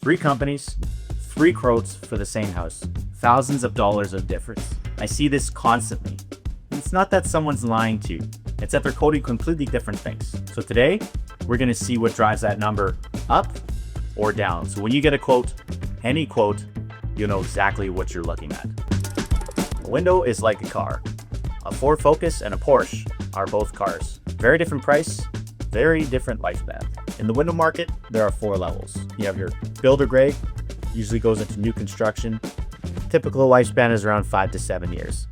3 companies, 3 quotes for the same house. Thousands of dollars of difference. I see this constantly. It's not that someone's lying to you. It's that they're quoting completely different things. So today, we're going to see what drives that number up or down. So when you get a quote, any quote, you'll know exactly what you're looking at. A window is like a car. A Ford Focus and a Porsche are both cars. Very different price, very different lifespan. In the window market, there are 4 levels. You have your builder grade, usually goes into new construction. Typical lifespan is around 5 to 7 years.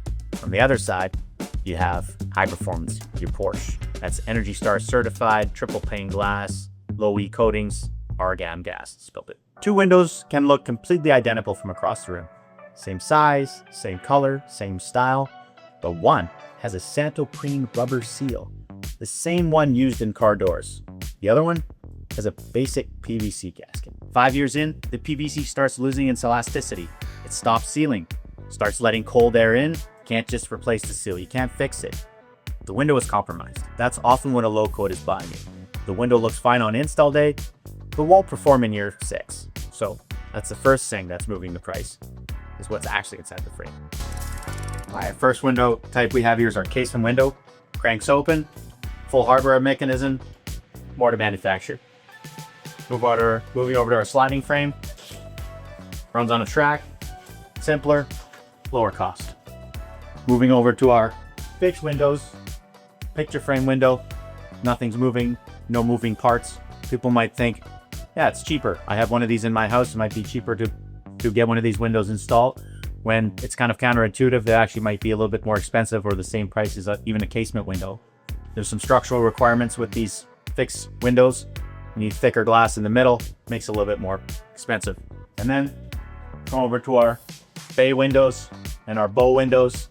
On the other side, you have high performance, your Porsche. That's Energy Star certified, triple pane glass, low E coatings, argon gas, spilled it. 2 windows can look completely identical from across the room. Same size, same color, same style, but one has a Santoprene rubber seal, the same one used in car doors. The other one has a basic PVC gasket. 5 years in, the PVC starts losing its elasticity. It stops sealing, starts letting cold air in. Can't just replace the seal, you can't fix it. The window is compromised. That's often what a low quote is buying you. The window looks fine on install day, but won't perform in year 6. So that's the first thing that's moving the price, is what's actually inside the frame. All right, first window type we have here is our casement window. Cranks open, full hardware mechanism, more to manufacture. Moving over to our sliding frame. Runs on a track, simpler, lower cost. Moving over to our fixed windows, picture frame window, nothing's moving, no moving parts. People might think, yeah, it's cheaper. I have one of these in my house. It might be cheaper to get one of these windows installed, when it's kind of counterintuitive. They actually might be a little bit more expensive or the same price as even a casement window. There's some structural requirements with these fixed windows. You need thicker glass in the middle, makes it a little bit more expensive. And then come over to our bay windows and our bow windows.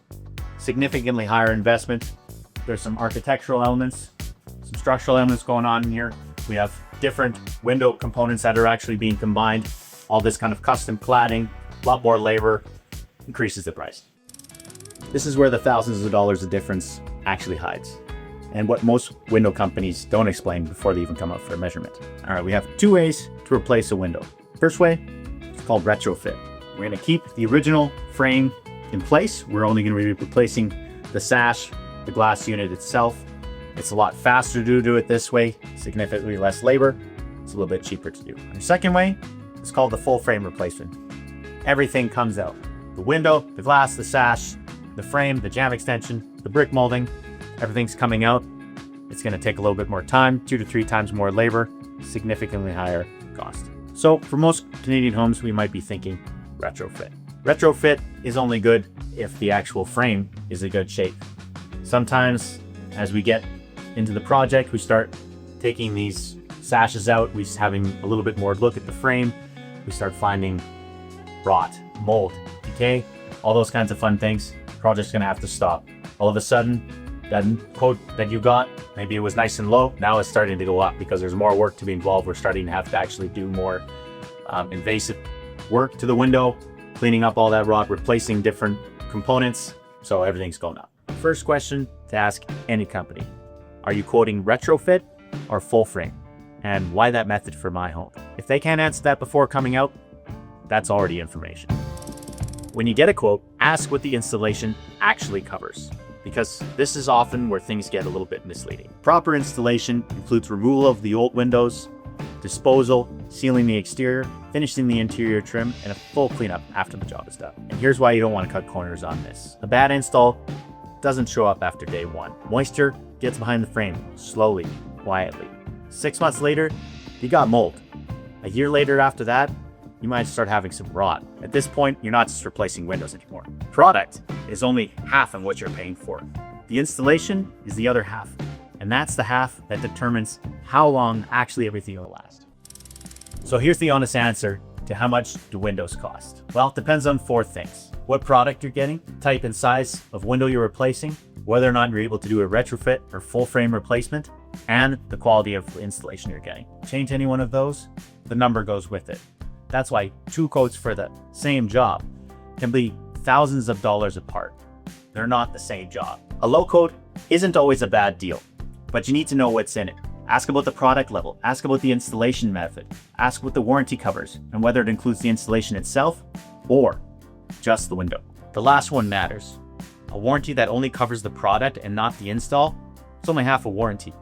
Significantly higher investment. There's some architectural elements, some structural elements going on in here. We have different window components that are actually being combined. All this kind of custom cladding, a lot more labor, increases the price. This is where the thousands of dollars of difference actually hides, and what most window companies don't explain before they even come up for a measurement. All right, we have 2 ways to replace a window. First way, it's called retrofit. We're going to keep the original frame in place. We're only going to be replacing the sash, the glass unit itself. It's a lot faster to do it this way, significantly less labor. It's a little bit cheaper to do. Our second way is called the full frame replacement. Everything comes out. The window, the glass, the sash, the frame, the jamb extension, the brick molding, everything's coming out. It's going to take a little bit more time, 2 to 3 times more labor, significantly higher cost. So for most Canadian homes, we might be thinking retrofit. Retrofit is only good if the actual frame is in good shape. Sometimes as we get into the project, we start taking these sashes out, we're having a little bit more look at the frame. We start finding rot, mold, decay, all those kinds of fun things. The project's gonna have to stop. All of a sudden, that quote that you got, maybe it was nice and low, now it's starting to go up because there's more work to be involved. We're starting to have to actually do more invasive work to the window, cleaning up all that rot, replacing different components, so everything's going up. First question to ask any company, are you quoting retrofit or full frame? And why that method for my home? If they can't answer that before coming out, that's already information. When you get a quote, ask what the installation actually covers, because this is often where things get a little bit misleading. Proper installation includes removal of the old windows, disposal, sealing the exterior, finishing the interior trim, and a full cleanup after the job is done. And here's why you don't want to cut corners on this. A bad install doesn't show up after day 1. Moisture gets behind the frame, slowly, quietly. 6 months later, you got mold. A year later after that, you might start having some rot. At this point, you're not just replacing windows anymore. Product is only half of what you're paying for. The installation is the other half. And that's the half that determines how long actually everything will last. So here's the honest answer to how much do windows cost. Well, it depends on 4 things. What product you're getting, type and size of window you're replacing, whether or not you're able to do a retrofit or full frame replacement, and the quality of installation you're getting. Change any one of those, the number goes with it. That's why 2 quotes for the same job can be thousands of dollars apart. They're not the same job. A low quote isn't always a bad deal, but you need to know what's in it. Ask about the product level, ask about the installation method, ask what the warranty covers, and whether it includes the installation itself or just the window. The last one matters. A warranty that only covers the product and not the install is only half a warranty.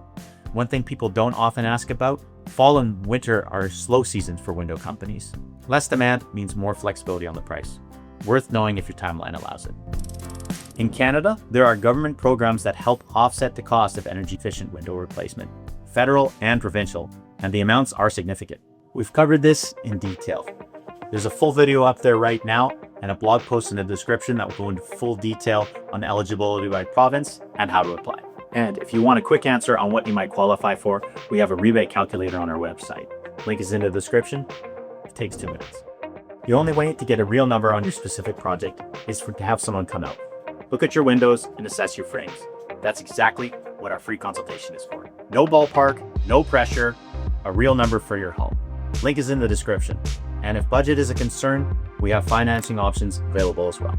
One thing people don't often ask about, fall and winter are slow seasons for window companies. Less demand means more flexibility on the price. Worth knowing if your timeline allows it. In Canada, there are government programs that help offset the cost of energy-efficient window replacement, federal and provincial, and the amounts are significant. We've covered this in detail. There's a full video up there right now and a blog post in the description that will go into full detail on eligibility by province and how to apply. And if you want a quick answer on what you might qualify for, we have a rebate calculator on our website. Link is in the description. It takes 2 minutes. The only way to get a real number on your specific project is to have someone come out, look at your windows, and assess your frames. That's exactly what our free consultation is for. No ballpark, no pressure, a real number for your home. Link is in the description. And if budget is a concern, we have financing options available as well.